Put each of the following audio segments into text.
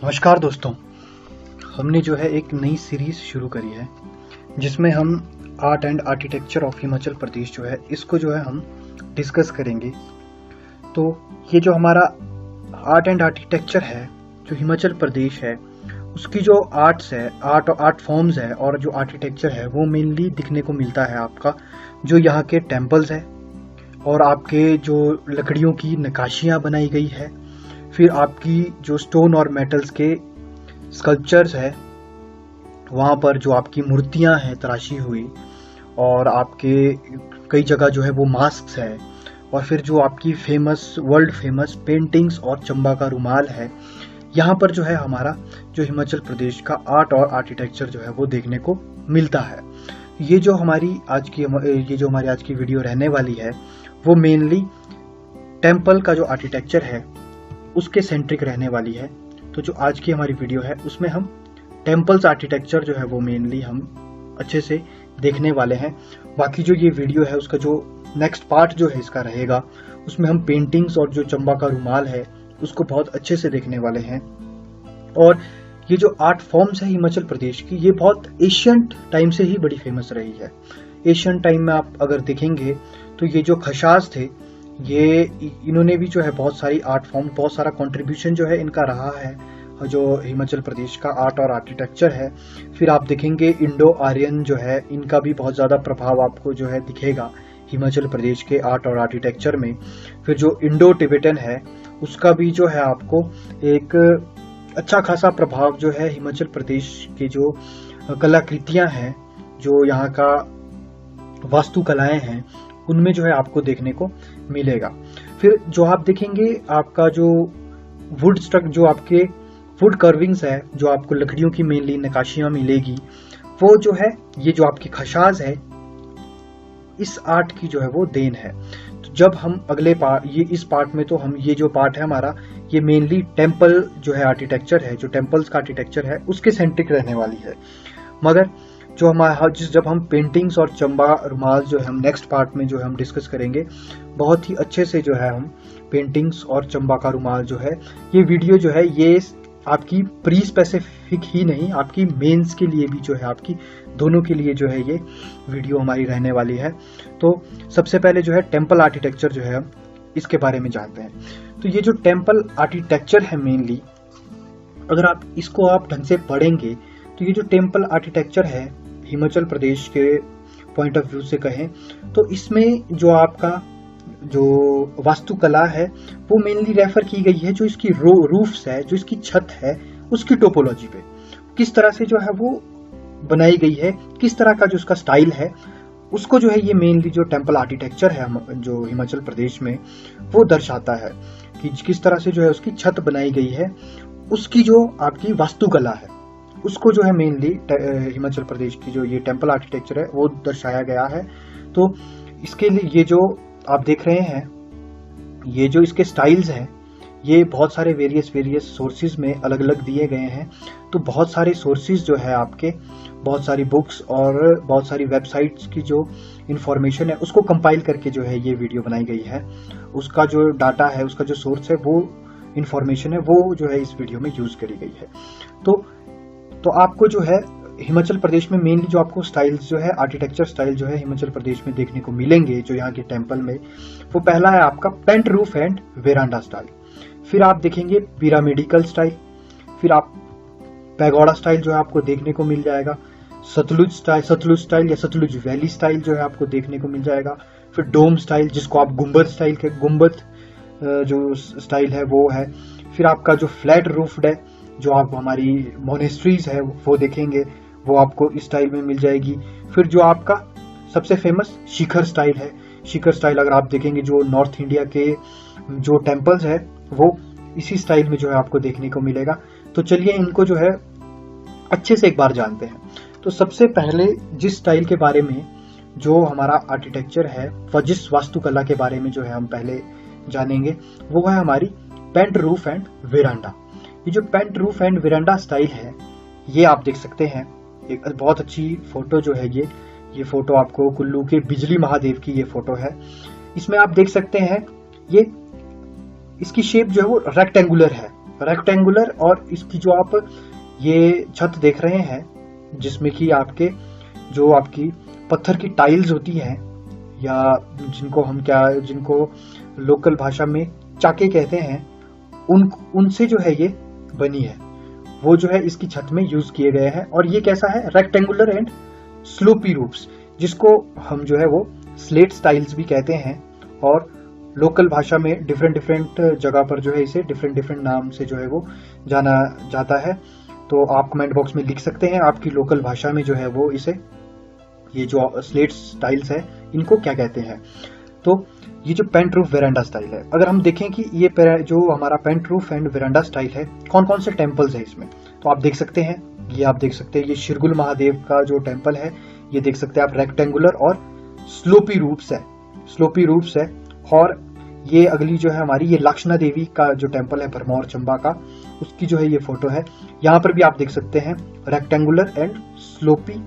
नमस्कार दोस्तों। हमने जो है एक नई सीरीज शुरू करी है जिसमें हम art and architecture of Himachal Pradesh जो है इसको जो है हम डिस्कस करेंगे। तो ये जो हमारा आर्ट एंड आर्किटेक्चर है जो हिमाचल प्रदेश है उसकी जो आर्ट फॉर्म्स है और जो आर्किटेक्चर है वो मेनली दिखने को मिलता है आपका जो यहाँ के टेम्पल्स है और आपके जो लकड़ियों की नक्काशियाँ बनाई गई है, फिर आपकी जो स्टोन और मेटल्स के स्कल्पचर्स है वहाँ पर जो आपकी मूर्तियाँ हैं तराशी हुई, और आपके कई जगह जो है वो मास्क है, और फिर जो आपकी वर्ल्ड फेमस पेंटिंग्स और चंबा का रुमाल है। यहाँ पर जो है हमारा जो हिमाचल प्रदेश का आर्ट और आर्किटेक्चर जो है वो देखने को मिलता है। ये जो हमारी आज की वीडियो रहने वाली है वो मेनली टेम्पल का जो आर्किटेक्चर है उसके सेंट्रिक रहने वाली है। तो जो आज की हमारी वीडियो है उसमें हम टेम्पल्स आर्किटेक्चर जो है वो मेनली हम अच्छे से देखने वाले हैं। बाकी जो ये वीडियो है उसका जो नेक्स्ट पार्ट जो है इसका रहेगा उसमें हम पेंटिंग्स और जो चंबा का रुमाल है उसको बहुत अच्छे से देखने वाले हैं। और ये जो आर्ट फॉर्म्स है हिमाचल प्रदेश की ये बहुत एशियंट टाइम से ही बड़ी फेमस रही है। एशियन टाइम में आप अगर देखेंगे तो ये जो खशास थे ये इन्होंने भी जो है बहुत सारी आर्ट फॉर्म, बहुत सारा कंट्रीब्यूशन जो है इनका रहा है जो हिमाचल प्रदेश का आर्ट और आर्किटेक्चर है। फिर आप देखेंगे इंडो आर्यन जो है इनका भी बहुत ज़्यादा प्रभाव आपको जो है दिखेगा हिमाचल प्रदेश के आर्ट और आर्किटेक्चर में। फिर जो इंडो टिबेटन है उसका भी जो है आपको एक अच्छा खासा प्रभाव जो है हिमाचल प्रदेश के जो कलाकृतियाँ हैं, जो यहाँ का वास्तुकलाएं हैं उनमें जो है आपको देखने को मिलेगा। फिर जो आप देखेंगे आपका जो वुड स्ट्रक, जो आपके वुड कर्विंग्स है, जो आपको लकड़ियों की मेनली नक्काशियां मिलेगी, वो जो है ये जो आपकी खशाज है इस आर्ट की जो है वो देन है। तो जब हम इस पार्ट में तो हम ये जो पार्ट है हमारा ये मेनली टेम्पल जो है आर्किटेक्चर है, जो टेम्पल्स का आर्किटेक्चर है उसके सेंट्रिक रहने वाली है। मगर जो जब हम पेंटिंग्स और चंबा रुमाल जो है हम नेक्स्ट पार्ट में जो है हम डिस्कस करेंगे, बहुत ही अच्छे से जो है हम पेंटिंग्स और चंबा का रुमाल जो है ये वीडियो जो है ये आपकी प्री स्पेसिफिक ही नहीं, आपकी मेंस के लिए भी जो है आपकी दोनों के लिए जो है ये वीडियो हमारी रहने वाली है। तो सबसे पहले जो है टेम्पल आर्किटेक्चर जो है हम इसके बारे में जानते हैं। तो ये जो टेम्पल आर्किटेक्चर है मेनली अगर आप इसको ढंग से पढ़ेंगे तो ये जो टेम्पल आर्किटेक्चर है हिमाचल प्रदेश के पॉइंट ऑफ व्यू से कहें तो इसमें जो आपका जो वास्तुकला है वो मेनली रेफर की गई है जो इसकी रूफ्स है, जो इसकी छत है उसकी टोपोलॉजी पे किस तरह से जो है वो बनाई गई है, किस तरह का जो उसका स्टाइल है उसको जो है ये मेनली जो टेम्पल आर्किटेक्चर है जो हिमाचल प्रदेश में वो दर्शाता है कि किस तरह से जो है उसकी छत बनाई गई है, उसकी जो आपकी वास्तुकला है उसको जो है मेनली हिमाचल प्रदेश की जो ये टेम्पल आर्किटेक्चर है वो दर्शाया गया है। तो इसके लिए ये जो आप देख रहे हैं ये जो इसके स्टाइल्स हैं ये बहुत सारे वेरियस सोर्सेज में अलग अलग दिए गए हैं। तो बहुत सारे सोर्सेज जो है आपके, बहुत सारी बुक्स और बहुत सारी वेबसाइट्स की जो इंफॉर्मेशन है उसको कंपाइल करके जो है ये वीडियो बनाई गई है। उसका जो डाटा है, उसका जो सोर्स है, वो इंफॉर्मेशन है वो जो है इस वीडियो में यूज करी गई है। तो आपको जो है हिमाचल प्रदेश में मेनली जो आपको स्टाइल्स जो है आर्किटेक्चर स्टाइल जो है हिमाचल प्रदेश में देखने को मिलेंगे जो यहाँ के टेम्पल में, वो पहला है आपका pent roof and veranda style. फिर आप देखेंगे पिरामिडिकल स्टाइल, फिर आप पैगोडा स्टाइल जो है आपको देखने को मिल जाएगा, सतलुज स्टाइल या सतलुज वैली स्टाइल जो है आपको देखने को मिल जाएगा। फिर डोम स्टाइल जिसको आप गुम्बद जो स्टाइल है वो है। फिर आपका जो फ्लैट रूफ्ड है जो आप हमारी मोनेस्ट्रीज है वो देखेंगे वो आपको इस स्टाइल में मिल जाएगी। फिर जो आपका सबसे फेमस शिखर स्टाइल है, शिखर स्टाइल अगर आप देखेंगे जो नॉर्थ इंडिया के जो टेम्पल्स है वो इसी स्टाइल में जो है आपको देखने को मिलेगा। तो चलिए इनको जो है अच्छे से एक बार जानते हैं। तो सबसे पहले जिस स्टाइल के बारे में जो हमारा आर्किटेक्चर है व जिस वास्तुकला के बारे में जो है हम पहले जानेंगे वो है हमारी पेंट रूफ एंड वेरांडा। ये जो pent roof and veranda style है ये आप देख सकते हैं, एक बहुत अच्छी फोटो जो है ये फोटो आपको कुल्लू के बिजली महादेव की ये फोटो है। इसमें आप देख सकते हैं ये इसकी शेप जो है वो रेक्टेंगुलर है, रेक्टेंगुलर, और इसकी जो आप ये छत देख रहे हैं जिसमें कि आपके जो आपकी पत्थर की टाइल्स होती हैं, या जिनको लोकल भाषा में चाके कहते हैं, उनसे जो है ये बनी है, वो जो है इसकी छत में यूज किए गए हैं। और ये कैसा है, रेक्टेंगुलर एंड स्लोपी रूफ्स, जिसको हम जो है वो स्लेट स्टाइल्स भी कहते हैं, और लोकल भाषा में डिफरेंट जगह पर जो है इसे डिफरेंट नाम से जो है वो जाना जाता है। तो आप कमेंट बॉक्स में लिख सकते हैं आपकी लोकल भाषा में जो है वो इसे, ये जो स्लेट स्टाइल्स है इनको क्या कहते हैं। तो ये जो पेंट रूफ वेरांडा स्टाइल है, अगर हम देखें कि ये जो हमारा pent roof and veranda style है, कौन कौन से टेम्पल्स है इसमें, तो आप देख सकते हैं, आप देख सकते हैं ये शिरगुल महादेव का जो टेम्पल है, ये देख सकते हैं आप, रेक्टेंगुलर और स्लोपी रूफ्स है। और ये अगली जो है हमारी, ये लक्षणा देवी का जो टेम्पल है भरमौर चंबा का, उसकी जो है ये फोटो है। यहाँ पर भी आप देख सकते हैं रेक्टेंगुलर एंड स्लोपी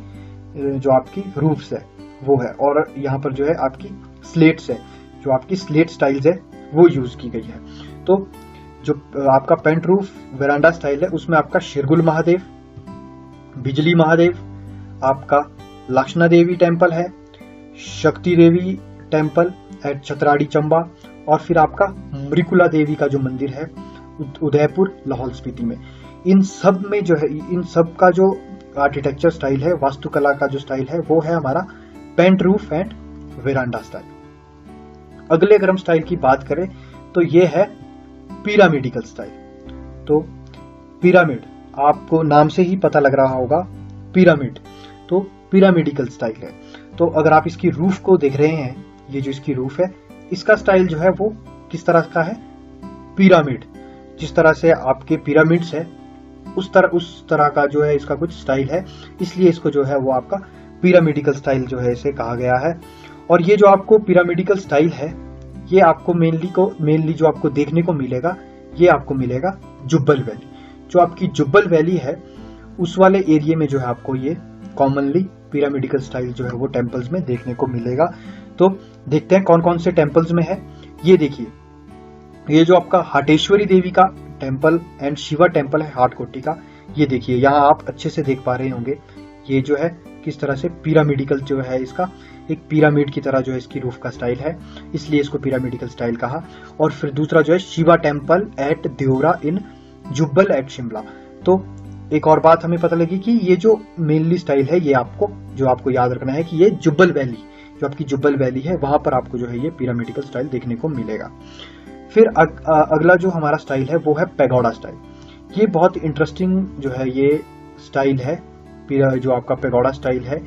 जो आपकी रूफ्स है वो है, और यहाँ पर जो है आपकी स्लेट्स है, जो आपकी स्लेट स्टाइल्स है वो यूज की गई है। तो जो आपका पेंट रूफ वेरांडा स्टाइल है उसमें आपका शिरगुल महादेव, बिजली महादेव, आपका लक्षणा देवी टेम्पल है, शक्ति देवी टेम्पल एट छतराड़ी चंबा, और फिर आपका मृकुला देवी का जो मंदिर है उदयपुर लाहौल स्पीति में। इन सब में जो है, इन सब का जो आर्किटेक्चर स्टाइल है, वास्तुकला का जो स्टाइल है, वो है हमारा pent roof and veranda style. अगले अगर हम स्टाइल की बात करें तो ये है पिरामिडिकल स्टाइल। तो पिरामिड, आपको नाम से ही पता लग रहा होगा पिरामिड, तो पिरामिडिकल स्टाइल है। तो अगर आप इसकी रूफ को देख रहे हैं, ये जो इसकी रूफ है, इसका स्टाइल जो है वो किस तरह का है, पिरामिड, जिस तरह से आपके पिरामिड्स है उस तरह का जो है इसका कुछ स्टाइल है, इसलिए इसको जो है वो आपका पिरामिडिकल स्टाइल जो है इसे कहा गया है। और ये जो आपको पिरामिडिकल स्टाइल है, ये आपको मेनली जो आपको देखने को मिलेगा, ये आपको मिलेगा जुब्बल वैली। जो आपकी जुब्बल वैली है उस वाले एरिया में जो है आपको ये कॉमनली पिरामिडिकल स्टाइल जो है वो टेम्पल्स में देखने को मिलेगा। तो देखते हैं कौन कौन से टेम्पल्स में है। ये देखिए, ये जो आपका हाटेश्वरी देवी का टेम्पल एंड शिवा टेम्पल है हाटकोटी का, ये देखिए यहाँ आप अच्छे से देख पा रहे होंगे, ये जो है किस तरह से पिरामिडिकल जो है, इसका एक पिरामिड की तरह जो है इसकी रूफ का स्टाइल है, इसलिए इसको पिरामिडिकल स्टाइल कहा। और फिर दूसरा जो है Shiva temple at Deora in Jubbal at Shimla. तो एक और बात हमें पता लगी कि ये जो मेनली स्टाइल है, ये आपको याद रखना है कि ये जुब्बल वैली, जो आपकी जुब्बल वैली है, वहां पर आपको जो है ये पिरामिडिकल स्टाइल देखने को मिलेगा। फिर अगला जो हमारा स्टाइल है वो है पैगोडा स्टाइल। ये बहुत इंटरेस्टिंग जो है ये स्टाइल है, जो आपका पैगोडा स्टाइल है।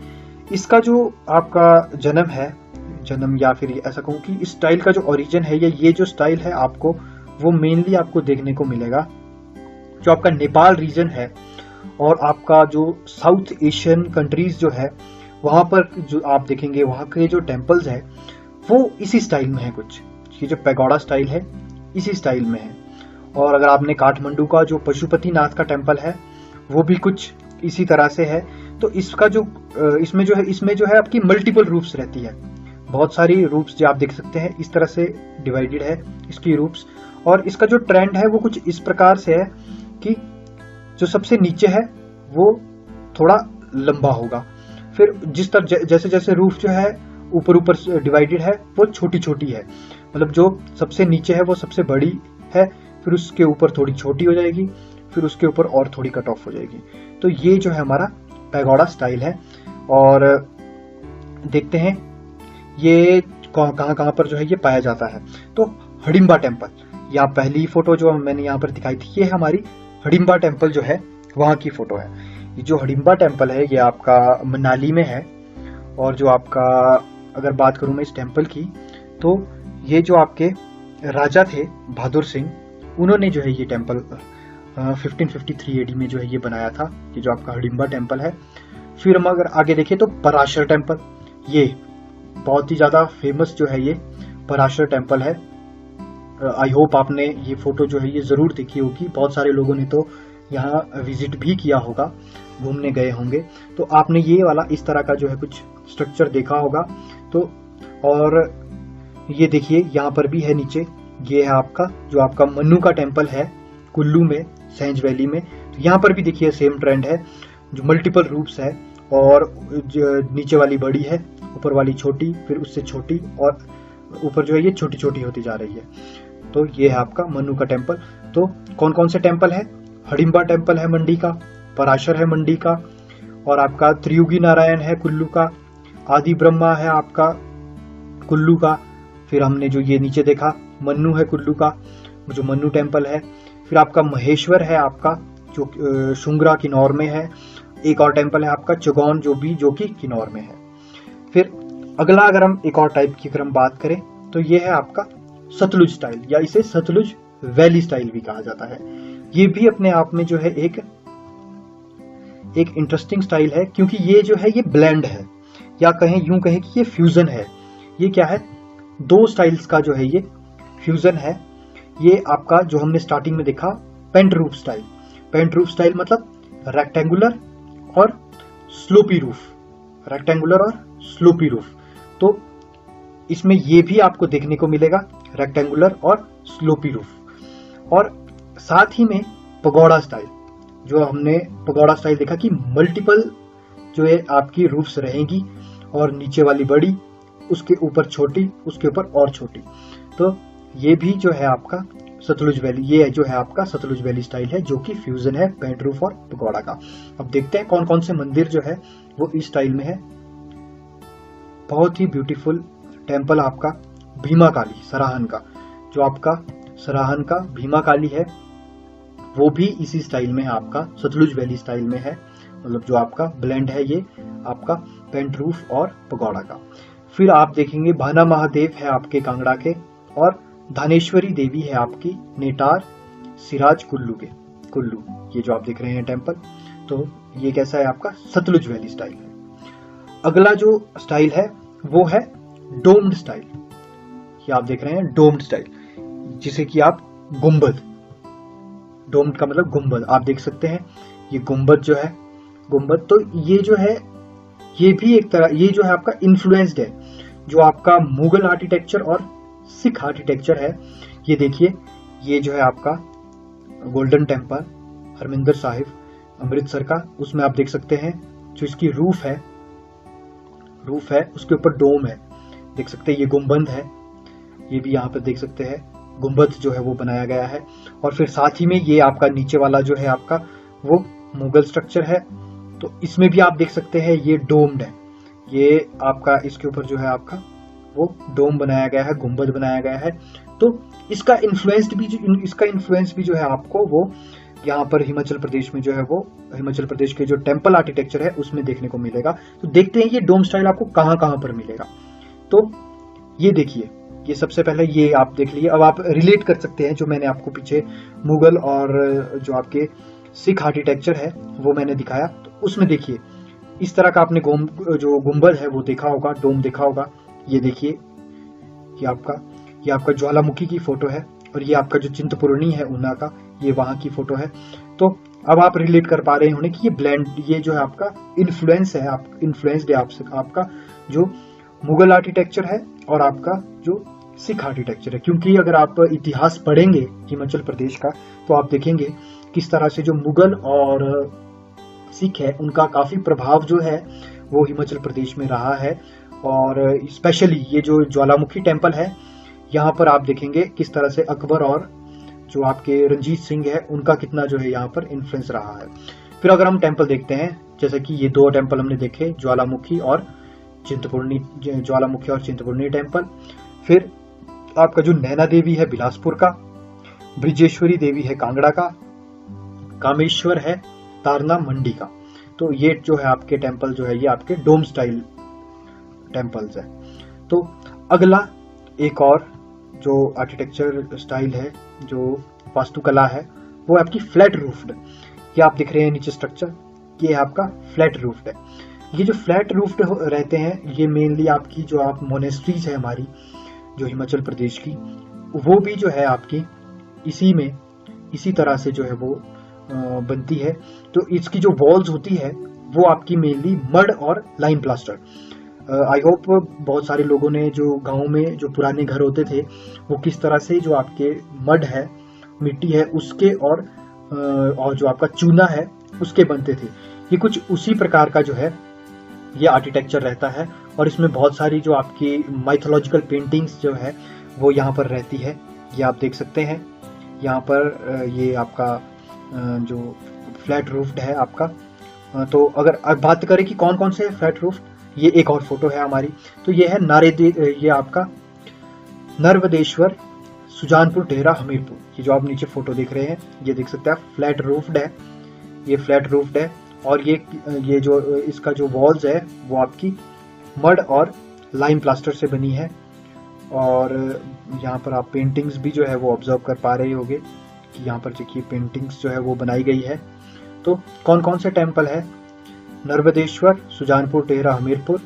इसका जो आपका जन्म या फिर ऐसा कहूँ कि इस स्टाइल का जो ओरिजिन है, ये जो स्टाइल है आपको वो मेनली आपको देखने को मिलेगा जो आपका नेपाल रीजन है, और आपका जो साउथ एशियन कंट्रीज जो है वहां पर जो आप देखेंगे वहां के जो टेम्पल्स है वो इसी स्टाइल में है कुछ। ये जो पैगोडा स्टाइल है इसी स्टाइल में है। और अगर आपने काठमांडू का जो पशुपतिनाथ का टेम्पल है वो भी कुछ इसी तरह से है। तो इसका जो इसमें जो है आपकी मल्टीपल रूप्स रहती है, बहुत सारी रूप्स जो आप देख सकते हैं, इस तरह से डिवाइडेड है इसकी रूप्स। और इसका जो ट्रेंड है वो कुछ इस प्रकार से है कि जो सबसे नीचे है वो थोड़ा लंबा होगा, फिर जिस तरह जैसे जैसे रूफ जो है ऊपर डिवाइडेड है वो छोटी छोटी है, मतलब जो सबसे नीचे है वो सबसे बड़ी है, फिर उसके ऊपर थोड़ी छोटी हो जाएगी, फिर उसके ऊपर और थोड़ी कट ऑफ हो जाएगी। तो ये जो है हमारा पैगोडा स्टाइल है। और देखते हैं ये कहाँ पर जो है ये पाया जाता है। तो हडिम्बा टेम्पल, या पहली फोटो जो मैंने यहाँ पर दिखाई थी, ये हमारी हडिम्बा टेम्पल जो है वहाँ की फोटो है। ये जो हडिम्बा टेम्पल है ये आपका मनाली में है। और जो आपका अगर बात करूँ मैं इस टेम्पल की, तो ये जो आपके राजा थे बहादुर सिंह, उन्होंने जो है ये टेम्पल 1553 AD में जो है ये बनाया था, ये जो आपका हडिम्बा टेम्पल है। फिर हम अगर आगे देखें तो पराशर टेम्पल, ये बहुत ही ज्यादा फेमस जो है ये पराशर टेम्पल है। आई होप आपने ये फोटो जो है ये जरूर देखी होगी, बहुत सारे लोगों ने तो यहाँ विजिट भी किया होगा, घूमने गए होंगे, तो आपने ये वाला इस तरह का जो है कुछ स्ट्रक्चर देखा होगा। तो और ये देखिए यहाँ पर भी है नीचे, ये है आपका जो आपका मन्नू का टेम्पल है कुल्लू में, सेंज वैली में। तो यहाँ पर भी देखिए सेम ट्रेंड है, जो मल्टीपल रूप्स है, और नीचे वाली बड़ी है, ऊपर वाली छोटी, फिर उससे छोटी, और ऊपर जो है ये छोटी छोटी होती जा रही है। तो ये है आपका मन्नू का टेम्पल। तो कौन कौन से टेम्पल है? हडिम्बा टेम्पल है मंडी का, पराशर है मंडी का, और आपका त्रियुगी नारायण है कुल्लू का, आदि ब्रह्मा है आपका कुल्लू का, फिर हमने जो ये नीचे देखा मन्नू है कुल्लू का, जो मन्नू टेम्पल है। फिर आपका महेश्वर है आपका, जो शुंगरा किन्नौर में है। एक और टेम्पल है आपका चौगौन, जो कि किन्नौर में है। फिर अगला अगर हम एक और टाइप की अगर हम बात करें तो ये है आपका सतलुज स्टाइल, या इसे सतलुज वैली स्टाइल भी कहा जाता है। ये भी अपने आप में जो है एक इंटरेस्टिंग स्टाइल है, क्योंकि ये जो है ये ब्लेंड है, या यूं कहें कि ये फ्यूजन है। ये क्या है? दो स्टाइल्स का जो है ये फ्यूजन है। ये आपका जो हमने स्टार्टिंग में देखा pent roof style. Pent roof style मतलब रेक्टेंगुलर और स्लोपी रूफ, रेक्टेंगुलर और स्लोपी रूफ। तो इसमें ये भी आपको देखने को मिलेगा, रेक्टेंगुलर और स्लोपी रूफ। और साथ ही में पगोड़ा स्टाइल, जो हमने पगोड़ा स्टाइल देखा कि मल्टीपल जो है आपकी रूफ्स रहेंगी, और नीचे वाली बड़ी, उसके ऊपर छोटी, उसके ऊपर और छोटी। तो ये भी जो है आपका सतलुज वैली, ये जो है आपका सतलुज वैली स्टाइल है, जो कि फ्यूजन है पेंट रूफ और पगोड़ा का। अब देखते हैं कौन कौन से मंदिर जो है वो इस स्टाइल में है। बहुत ही ब्यूटीफुल टेम्पल आपका भीमा काली सराहन का, जो आपका सराहन का भीमा काली है, वो भी इसी स्टाइल में है, आपका सतलुज वैली स्टाइल में है। मतलब जो आपका ब्लेंड है ये आपका पेंट रूफ और पगोड़ा का। फिर आप देखेंगे भाना महादेव है आपके कांगड़ा के, और धानेश्वरी देवी है आपकी नेटार सिराज कुल्लू। ये जो आप देख रहे हैं टेम्पल, तो ये कैसा है? आपका सतलुज वैली स्टाइल है। अगला जो स्टाइल है वो है डोम्ड स्टाइल। ये आप देख रहे हैं डोम्ड स्टाइल, जिसे कि आप गुंबद, डोम्ड का मतलब गुंबद, आप देख सकते हैं ये गुंबद जो है, गुंबद। तो ये जो है ये भी एक तरह, ये जो है आपका इन्फ्लुएंस्ड है, जो आपका मुगल आर्किटेक्चर और सिख आर्किटेक्चर है। ये देखिए, ये जो है आपका गोल्डन टेम्पल हरमिंदर साहिब अमृतसर का, उसमें आप देख सकते हैं जो इसकी रूफ है उसके ऊपर डोम है, देख सकते हैं ये गुंबद है। ये भी यहाँ पे देख सकते हैं गुंबद जो है वो बनाया गया है। और फिर साथ ही में ये आपका नीचे वाला जो है आपका वो मुगल स्ट्रक्चर है, तो इसमें भी आप देख सकते हैं ये डोम्ड है। ये आपका इसके ऊपर जो है आपका वो डोम बनाया गया है, गुंबद बनाया गया है। तो इसका इन्फ्लुएंस भी जो है आपको वो यहाँ पर हिमाचल प्रदेश में जो है वो हिमाचल प्रदेश के जो टेम्पल आर्किटेक्चर है उसमें देखने को मिलेगा। तो देखते हैं ये डोम स्टाइल आपको कहाँ कहाँ पर मिलेगा। तो ये देखिए, ये सबसे पहले ये आप देख लीजिए। अब आप रिलेट कर सकते हैं, जो मैंने आपको पीछे मुगल और जो आपके सिख आर्किटेक्चर है वो मैंने दिखाया, तो उसमें देखिए इस तरह का आपने जो गुंबद है वो देखा होगा, डोम देखा होगा। ये देखिए, ये आपका ज्वालामुखी की फोटो है, और ये आपका जो चिंतपूर्णी है ऊना का, ये वहां की फोटो है। तो अब आप रिलेट कर पा रहे होंगे कि ये ब्लेंड, ये जो है आपका इन्फ्लुएंस्ड है आपका जो मुगल आर्किटेक्चर है और आपका जो सिख आर्किटेक्चर है। क्योंकि अगर आप इतिहास पढ़ेंगे हिमाचल प्रदेश का, तो आप देखेंगे किस तरह से जो मुगल और सिख है उनका काफी प्रभाव जो है वो हिमाचल प्रदेश में रहा है। और स्पेशली ये जो ज्वालामुखी टेम्पल है, यहाँ पर आप देखेंगे किस तरह से अकबर और जो आपके रंजीत सिंह है उनका कितना जो है यहाँ पर इन्फ्लुएंस रहा है। फिर अगर हम टेम्पल देखते हैं, जैसे कि ये दो टेम्पल हमने देखे, ज्वालामुखी और चिंतपूर्णी टेम्पल। फिर आपका जो नैना देवी है बिलासपुर का, ब्रिजेश्वरी देवी है कांगड़ा का, कामेश्वर है तारना मंडी का। तो ये जो है आपके टेम्पल जो है ये आपके डोम स्टाइल टेम्पल्स है। तो अगला एक और जो आर्किटेक्चर स्टाइल है, जो वास्तुकला है, वो आपकी फ्लैट रूफ्ड। ये आप दिख रहे हैं नीचे स्ट्रक्चर, ये आपका फ्लैट रूफ्ड है। ये जो फ्लैट रूफ्ड रहते हैं ये मेनली आपकी जो आप मोनेस्ट्रीज है हमारी जो हिमाचल प्रदेश की, वो भी जो है आपकी इसी तरह से जो है वो बनती है। तो इसकी जो वॉल्स होती है वो आपकी मेनली मड और लाइम प्लास्टर। आई होप बहुत सारे लोगों ने जो गाँव में जो पुराने घर होते थे वो किस तरह से जो आपके मड है मिट्टी है उसके और जो आपका चूना है उसके बनते थे। ये कुछ उसी प्रकार का जो है ये आर्किटेक्चर रहता है और इसमें बहुत सारी जो आपकी माइथोलॉजिकल पेंटिंग्स जो है वो यहाँ पर रहती है। ये आप देख सकते हैं यहाँ पर ये आपका जो फ्लैट रूफ्ड है आपका। तो अगर बात करें कि कौन कौन से फ्लैट रूफ, ये एक और फोटो है हमारी। तो ये है ये आपका नर्मदेश्वर सुजानपुर टेहरा हमीरपुर। ये जो आप नीचे फोटो देख रहे हैं ये देख सकते हैं आप, फ्लैट रूफ्ड है, ये फ्लैट रूफ्ड है। और ये जो इसका जो वॉल्स है वो आपकी मड और लाइम प्लास्टर से बनी है। और यहाँ पर आप पेंटिंग्स भी जो है वो ऑब्जर्व कर पा रहे होंगे कि यहाँ पर देखिए पेंटिंग्स जो है वो बनाई गई है। तो कौन कौन से टेम्पल है, नर्मदेश्वर सुजानपुर टेहरा हमीरपुर,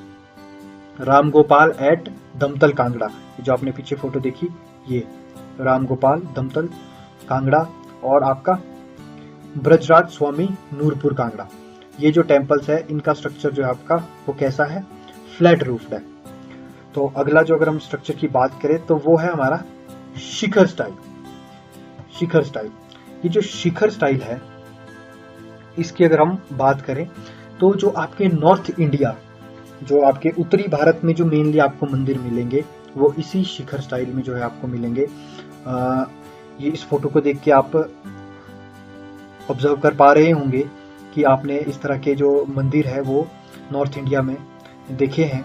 राम गोपाल एट दमतल कांगड़ा, जो आपने पीछे फोटो देखी ये राम गोपाल दमतल कांगड़ा, और आपका ब्रजराज स्वामी नूरपुर कांगड़ा। ये जो टेम्पल्स है इनका स्ट्रक्चर जो है आपका वो कैसा है, फ्लैट रूफ्ड है। तो अगला जो अगर हम स्ट्रक्चर की बात करें तो वो है हमारा शिखर स्टाइल। शिखर स्टाइल, ये जो शिखर स्टाइल है इसकी अगर हम बात करें तो जो आपके नॉर्थ इंडिया, जो आपके उत्तरी भारत में जो मेनली आपको मंदिर मिलेंगे वो इसी शिखर स्टाइल में जो है आपको मिलेंगे। ये इस फोटो को देख के आप ऑब्जर्व कर पा रहे होंगे कि आपने इस तरह के जो मंदिर है वो नॉर्थ इंडिया में देखे हैं।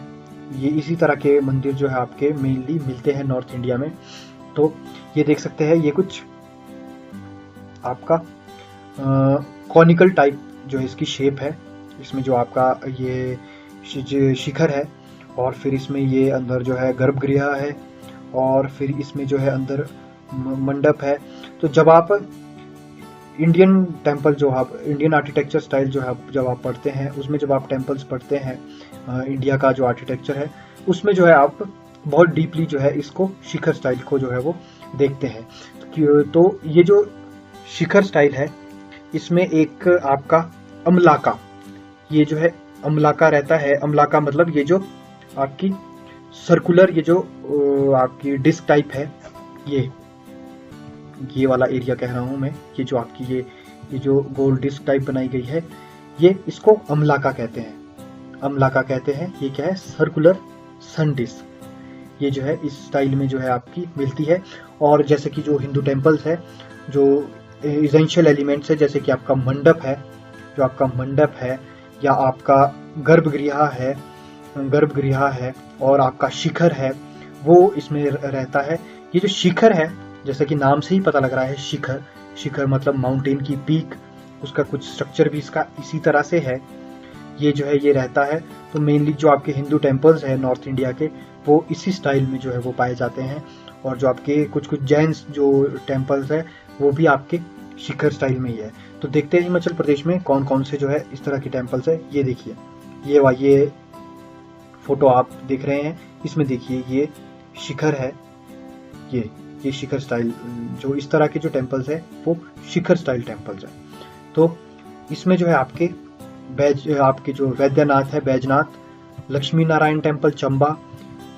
ये इसी तरह के मंदिर जो है आपके मेनली मिलते हैं नॉर्थ इंडिया में। तो ये देख सकते हैं ये कुछ आपका कॉनिकल टाइप जो है इसकी शेप है। इसमें जो आपका ये शिखर है और फिर इसमें ये अंदर जो है गर्भगृह है और फिर इसमें जो है अंदर मंडप है। तो जब आप इंडियन टेम्पल जो आप इंडियन आर्किटेक्चर स्टाइल जो है जब आप पढ़ते हैं उसमें जब आप टेम्पल्स पढ़ते हैं इंडिया का जो आर्किटेक्चर है उसमें जो है आप बहुत डीपली जो है इसको शिखर स्टाइल को जो है वो देखते हैं। तो ये जो शिखर स्टाइल है इसमें एक आपका अमलाका, ये जो है अमलाका रहता है। अमलाका मतलब ये जो आपकी सर्कुलर ये जो आपकी डिस्क टाइप है, ये वाला एरिया कह रहा हूं मैं, ये जो आपकी ये जो गोल डिस्क टाइप बनाई गई है ये इसको अमलाका कहते हैं। अमलाका कहते हैं। ये क्या है, सर्कुलर सन डिस्क। ये जो है इस स्टाइल में जो है आपकी मिलती है। और जैसे कि जो हिंदू टेम्पल्स है जो एसेंशियल एलिमेंट्स है जैसे कि आपका मंडप है, जो आपका मंडप है या आपका गर्भगृह है और आपका शिखर है वो इसमें रहता है। ये जो शिखर है जैसे कि नाम से ही पता लग रहा है शिखर, शिखर मतलब माउंटेन की पीक, उसका कुछ स्ट्रक्चर भी इसका इसी तरह से है। ये जो है ये रहता है। तो मेनली जो आपके हिंदू टेम्पल्स है नॉर्थ इंडिया के वो इसी स्टाइल में जो है वो पाए जाते हैं। और जो आपके कुछ जैन जो टेम्पल्स है वो भी आपके शिखर स्टाइल में ही है। तो देखते हैं हिमाचल प्रदेश में कौन कौन से जो है इस तरह के टेम्पल्स है। ये देखिए ये फोटो आप देख रहे हैं, इसमें देखिए ये शिखर है, ये शिखर स्टाइल जो इस तरह के जो टेम्पल्स है वो शिखर स्टाइल टेम्पल्स है। तो इसमें जो है आपके जो वैद्यनाथ है बैजनाथ, लक्ष्मी नारायण टेम्पल चंबा,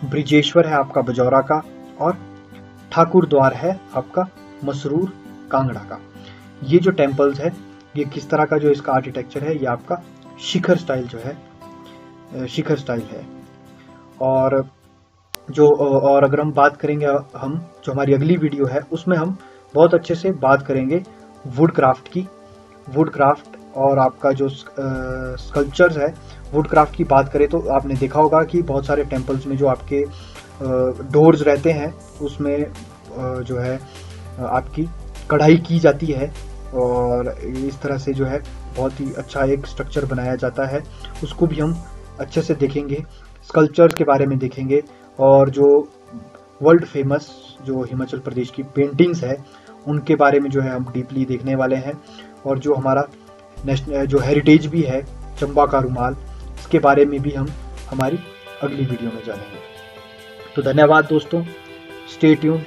ब्रिजेश्वर है आपका बजौरा का, और ठाकुर द्वार है आपका मसरूर कांगड़ा का। ये जो टेम्पल्स है ये किस तरह का जो इसका आर्किटेक्चर है, ये आपका शिखर स्टाइल जो है शिखर स्टाइल है। और अगर हम बात करेंगे हम जो हमारी अगली वीडियो है उसमें हम बहुत अच्छे से बात करेंगे वुड क्राफ्ट की, वुड क्राफ्ट और आपका जो स्कल्पचर्स है। वुड क्राफ्ट की बात करें तो आपने देखा होगा कि बहुत सारे टेम्पल्स में जो आपके डोर्स रहते हैं उसमें जो है आपकी कढ़ाई की जाती है और इस तरह से जो है बहुत ही अच्छा एक स्ट्रक्चर बनाया जाता है। उसको भी हम अच्छे से देखेंगे, स्कल्पचर्स के बारे में देखेंगे और जो वर्ल्ड फेमस जो हिमाचल प्रदेश की पेंटिंग्स है उनके बारे में जो है हम डीपली देखने वाले हैं। और जो हमारा नेशनल जो हेरिटेज भी है चंबा का रुमाल, इसके बारे में भी हम हमारी अगली वीडियो में जानेंगे। तो धन्यवाद दोस्तों, स्टे ट्यून।